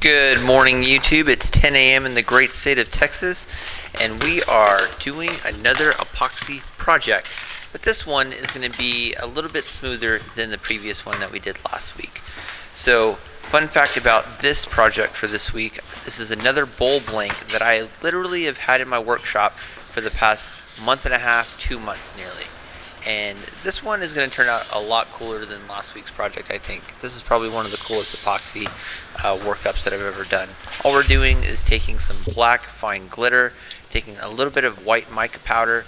Good morning, YouTube. It's 10 a.m. in the great state of Texas, and we are doing another epoxy project. But this one is going to be a little bit smoother than the previous one that we did last week. So, fun fact about this project for this week, this is another bowl blank that I literally have had in my workshop for the past month and a half, 2 months nearly. And this one is going to turn out a lot cooler than last week's project, I think. This is probably one of the coolest epoxy workups that I've ever done. All we're doing is taking some black fine glitter, taking a little bit of white mica powder,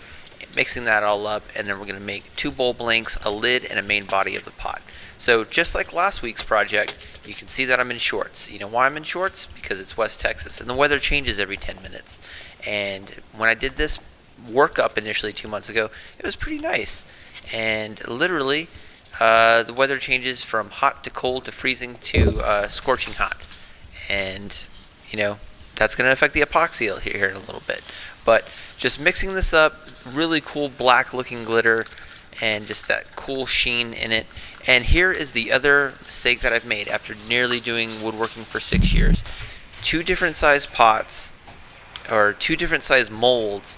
mixing that all up, and then we're going to make 2 bowl blanks, a lid, and a main body of the pot. So just like last week's project, you can see that I'm in shorts. You know why I'm in shorts? Because it's West Texas, and the weather changes every 10 minutes. And when I did this workup initially 2 months ago, it was pretty nice, and literally the weather changes from hot to cold to freezing to scorching hot, and you know that's going to affect the epoxy here in a little bit. But just mixing this up, really cool black looking glitter and just that cool sheen in it. And here is the other mistake that I've made after nearly doing woodworking for 6 years. 2 different size pots, or 2 different size molds,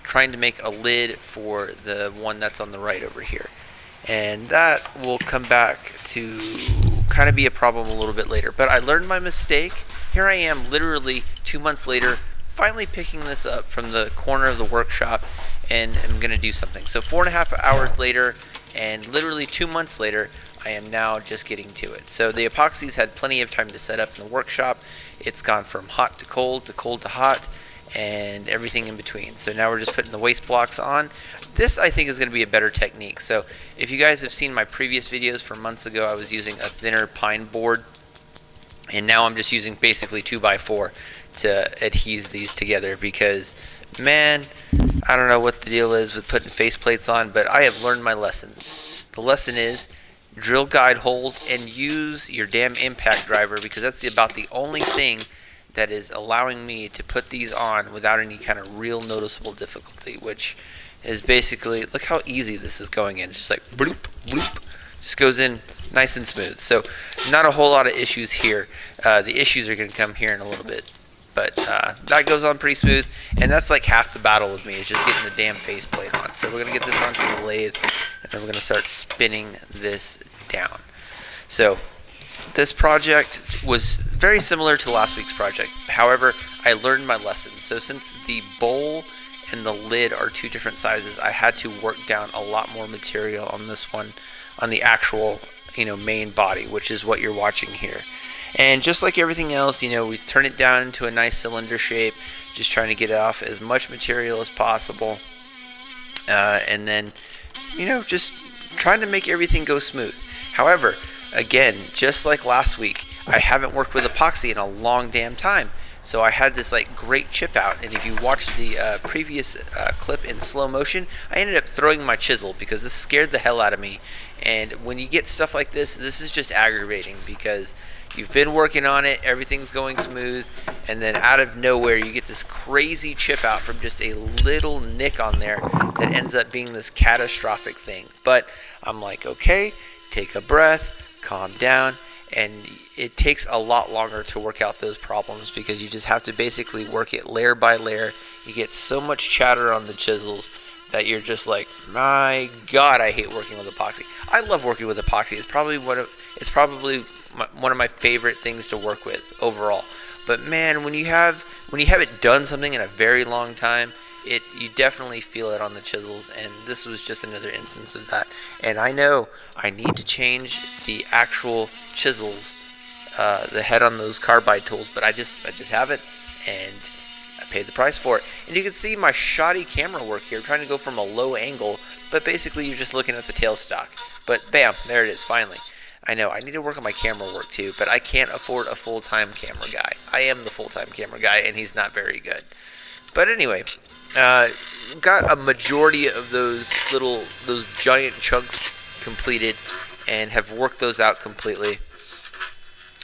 trying to make a lid for the one that's on the right over here, and that will come back to kind of be a problem a little bit later. But I learned my mistake. Here I am literally 2 months later, finally picking this up from the corner of the workshop, and I'm gonna do something. So 4.5 hours later, and literally 2 months later, I am now just getting to it. So the epoxies had plenty of time to set up in the workshop. It's gone from hot to cold to hot, and everything in between. So now we're just putting the waste blocks on. This I think is going to be a better technique. So if you guys have seen my previous videos from months ago, I was using a thinner pine board, and now I'm just using basically 2x4 to adhere these together, because man, I don't know what the deal is with putting faceplates on, but I have learned my lesson. The lesson is drill guide holes and use your damn impact driver, because that's about the only thing that is allowing me to put these on without any kind of real noticeable difficulty, which is basically, look how easy this is going in. It's just like bloop, bloop, just goes in nice and smooth. So not a whole lot of issues here. The issues are going to come here in a little bit, but that goes on pretty smooth, and that's like half the battle with me, is just getting the damn faceplate on. So we're going to get this onto the lathe, and then we're going to start spinning this down. So this project was very similar to last week's project. However, I learned my lesson. So since the bowl and the lid are 2 different sizes, I had to work down a lot more material on this one, on the actual, main body, which is what you're watching here. And just like everything else, we turn it down into a nice cylinder shape, just trying to get off as much material as possible. And then, just trying to make everything go smooth. However, again, just like last week, I haven't worked with epoxy in a long damn time. So I had this like great chip out, and if you watched the previous clip in slow motion, I ended up throwing my chisel because this scared the hell out of me. And when you get stuff like this is just aggravating, because you've been working on it, everything's going smooth, and then out of nowhere you get this crazy chip out from just a little nick on there that ends up being this catastrophic thing. But I'm like, okay, take a breath, calm down, and it takes a lot longer to work out those problems, because you just have to basically work it layer by layer. You get so much chatter on the chisels that you're just like, my God, I hate working with epoxy. I love working with epoxy. It's probably one of my favorite things to work with overall. But man, when you haven't done something in a very long time, you definitely feel it on the chisels, and this was just another instance of that. And I know I need to change the actual chisels, the head on those carbide tools, but I just haven't, and I paid the price for it. And you can see my shoddy camera work here, trying to go from a low angle, but basically you're just looking at the tailstock. But bam, there it is, finally. I know, I need to work on my camera work too, but I can't afford a full-time camera guy. I am the full-time camera guy, and he's not very good. But anyway, got a majority of those giant chunks completed, and have worked those out completely.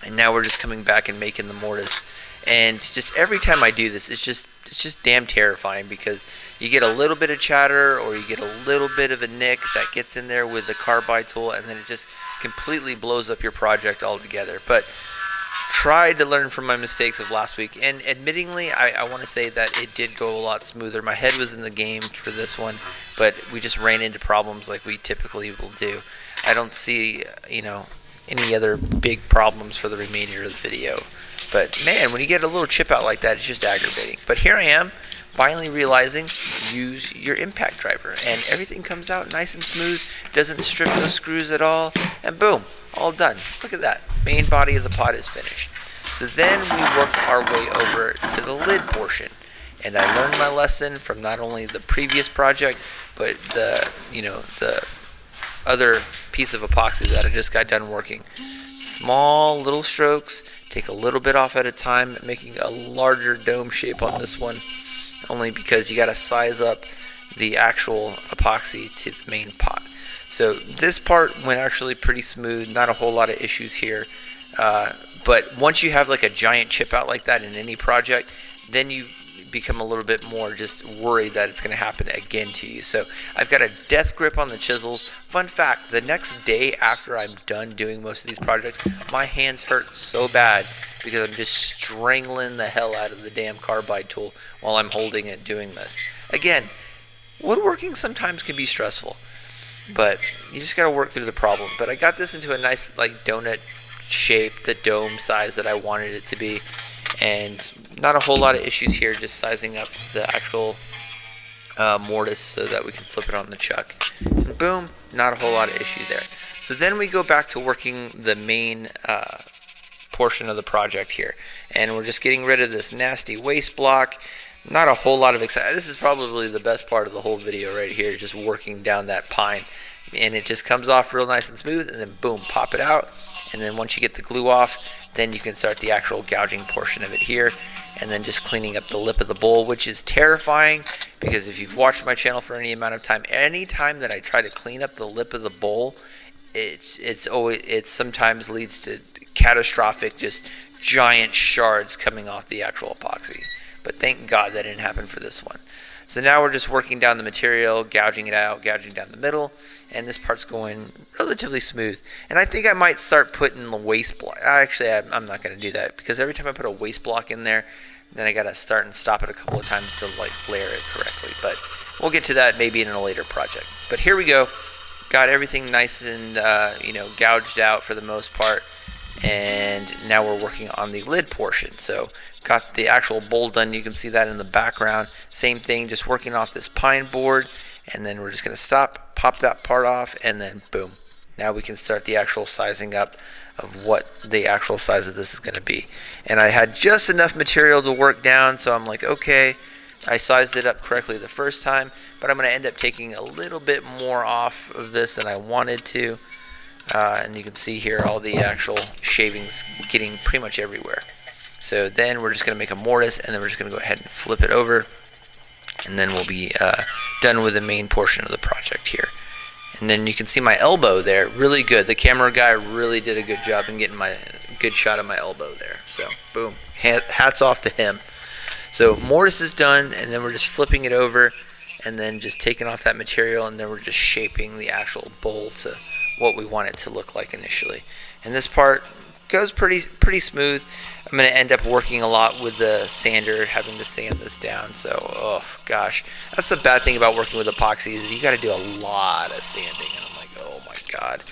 And now we're just coming back and making the mortise. And just every time I do this, it's just damn terrifying, because you get a little bit of chatter, or you get a little bit of a nick that gets in there with the carbide tool, and then it just completely blows up your project altogether. But tried to learn from my mistakes of last week, and admittingly, I want to say that it did go a lot smoother. My head was in the game for this one, but we just ran into problems like we typically will do. I don't see, any other big problems for the remainder of the video. But man, when you get a little chip out like that, it's just aggravating. But here I am, finally realizing, use your impact driver, and everything comes out nice and smooth, doesn't strip those screws at all, and boom, all done. Look at that, main body of the pod is finished. So then we work our way over to the lid portion, and I learned my lesson from not only the previous project, but the other piece of epoxy that I just got done working. Small little strokes, take a little bit off at a time, making a larger dome shape on this one, only because you got to size up the actual epoxy to the main pot. So this part went actually pretty smooth, not a whole lot of issues here, but once you have like a giant chip out like that in any project, then you become a little bit more just worried that it's going to happen again to you. So I've got a death grip on the chisels. Fun fact, the next day after I'm done doing most of these projects, my hands hurt so bad because I'm just strangling the hell out of the damn carbide tool while I'm holding it doing this. Again, woodworking sometimes can be stressful, but you just got to work through the problem. But I got this into a nice like donut shape, the dome size that I wanted it to be, and not a whole lot of issues here, just sizing up the actual mortise so that we can flip it on the chuck. And boom, not a whole lot of issue there. So then we go back to working the main portion of the project here. And we're just getting rid of this nasty waste block. Not a whole lot of excitement. This is probably the best part of the whole video right here, just working down that pine. And it just comes off real nice and smooth, and then boom, pop it out. And then once you get the glue off, then you can start the actual gouging portion of it here, and then just cleaning up the lip of the bowl, which is terrifying because if you've watched my channel for any amount of time, any time that I try to clean up the lip of the bowl, it sometimes leads to catastrophic, just giant shards coming off the actual epoxy. But thank God that didn't happen for this one. So now we're just working down the material, gouging it out, gouging down the middle, and this part's going relatively smooth. And I think I might start putting the waste block. Actually, I'm not going to do that because every time I put a waste block in there, then I got to start and stop it a couple of times to like layer it correctly. But we'll get to that maybe in a later project. But here we go. Got everything nice and gouged out for the most part. And now we're working on the lid portion. So got the actual bowl done. You can see that in the background. Same thing, just working off this pine board. And then we're just going to stop, pop that part off, and then boom. Now we can start the actual sizing up of what the actual size of this is going to be. And I had just enough material to work down, so I'm like, okay, I sized it up correctly the first time, but I'm going to end up taking a little bit more off of this than I wanted to. And you can see here all the actual shavings getting pretty much everywhere. So then we're just going to make a mortise, and then we're just going to go ahead and flip it over, and then we'll be done with the main portion of the project here. And then you can see my elbow there, really good. The camera guy really did a good job in getting my good shot of my elbow there. So boom, hats off to him. So mortise is done, and then we're just flipping it over, and then just taking off that material, and then we're just shaping the actual bowl to what we want it to look like initially. And this part goes pretty smooth. I'm going to end up working a lot with the sander, having to sand this down. So, oh gosh, that's the bad thing about working with epoxy is you got to do a lot of sanding. And I'm like, oh my God,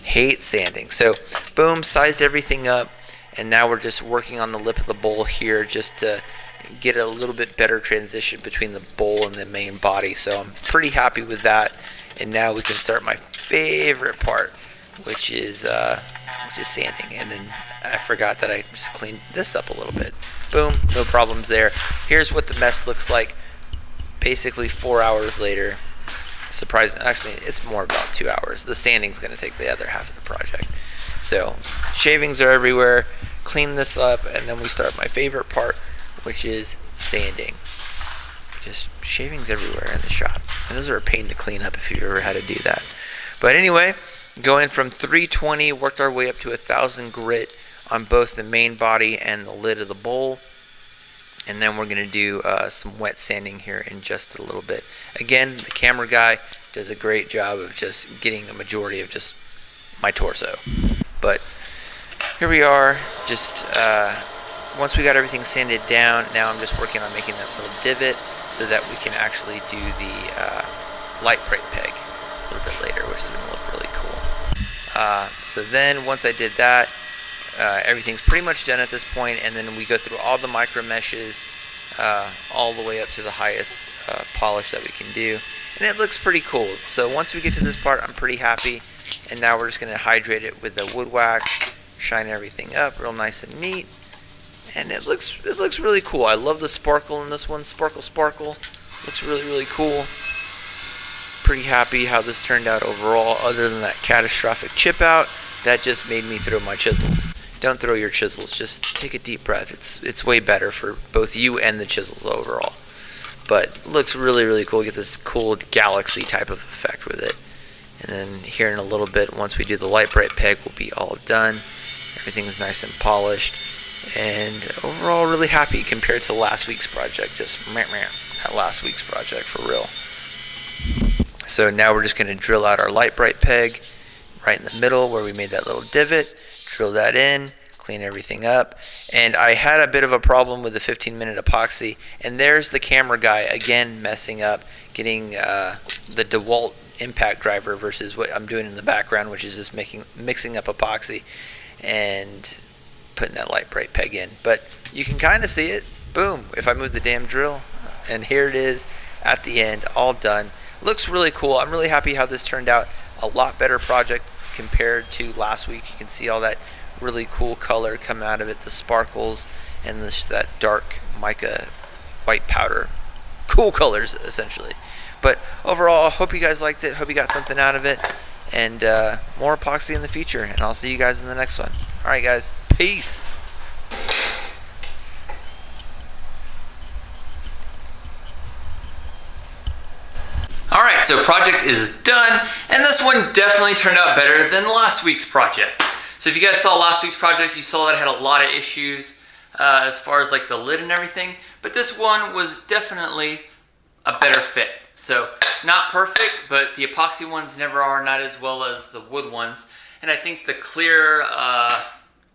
hate sanding. So, boom, sized everything up, and now we're just working on the lip of the bowl here just to get a little bit better transition between the bowl and the main body. So I'm pretty happy with that. And now we can start my favorite part, which is sanding. And then I forgot that I just cleaned this up a little bit. Boom, no problems there. Here's what the mess looks like basically 4 hours later. Surprising, actually it's more about 2 hours. The sanding's going to take the other half of the project. So shavings are everywhere. Clean this up, and then we start my favorite part, which is sanding. Just shavings everywhere in the shop, and those are a pain to clean up if you've ever had to do that. But anyway, going from 320, worked our way up to 1,000 grit on both the main body and the lid of the bowl. And then we're going to do some wet sanding here in just a little bit. Again, the camera guy does a great job of just getting a majority of just my torso. But here we are, just once we got everything sanded down, now I'm just working on making that little divot so that we can actually do the light bright peg a little bit later, which is going to look really cool. So then once I did that, everything's pretty much done at this point, and then we go through all the micro meshes all the way up to the highest polish that we can do, and it looks pretty cool. So once we get to this part, I'm pretty happy, and now we're just going to hydrate it with the wood wax, shine everything up real nice and neat, and it looks really cool. I love the sparkle in this one. Sparkle looks really cool. Pretty happy how this turned out overall, other than that catastrophic chip out that just made me throw my chisels. Don't throw your chisels, just take a deep breath. It's way better for both you and the chisels overall. But looks really cool. Get this cool galaxy type of effect with it. And then here in a little bit, once we do the light bright peg, we'll be all done. Everything's nice and polished, and overall really happy compared to last week's project. Just that last week's project for real. So now we're just going to drill out our light bright peg right in the middle where we made that little divot. Drill that in, clean everything up, and I had a bit of a problem with the 15-minute epoxy, and there's the camera guy again messing up, getting the DeWalt impact driver versus what I'm doing in the background, which is just mixing up epoxy and putting that light bright peg in. But you can kind of see it. Boom, if I move the damn drill, and here it is at the end, all done. Looks really cool. I'm really happy how this turned out. A lot better project compared to last week. You can see all that really cool color come out of it, the sparkles and that dark mica white powder. Cool colors essentially. But overall, hope you guys liked it. Hope you got something out of it, and more epoxy in the future, and I'll see you guys in the next one. Alright guys, peace. Alright, so project is done, and this one definitely turned out better than last week's project. So if you guys saw last week's project, you saw that it had a lot of issues as far as like the lid and everything, but this one was definitely a better fit. So not perfect, but the epoxy ones never are, not as well as the wood ones, and I think the clear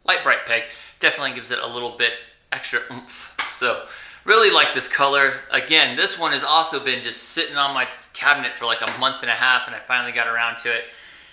light bright peg definitely gives it a little bit extra oomph. So really like this color. Again, this one has also been just sitting on my cabinet for like a month and a half, and I finally got around to it.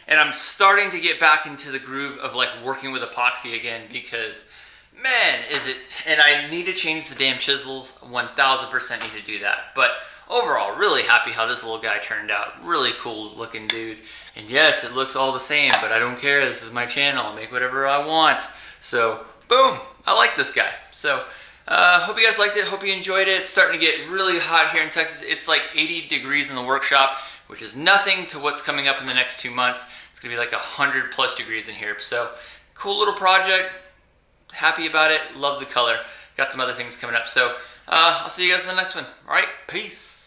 And I'm starting to get back into the groove of like working with epoxy again, because man, is it, and I need to change the damn chisels. 1000% need to do that. But overall, really happy how this little guy turned out. Really cool looking dude. And yes, it looks all the same, but I don't care. This is my channel. I'll make whatever I want. So boom, I like this guy. So hope you guys liked it. Hope you enjoyed it. It's starting to get really hot here in Texas. It's like 80 degrees in the workshop, which is nothing to what's coming up in the next 2 months. It's gonna be like 100+ degrees in here. So cool little project. Happy about it. Love the color. Got some other things coming up. So I'll see you guys in the next one. All right, peace.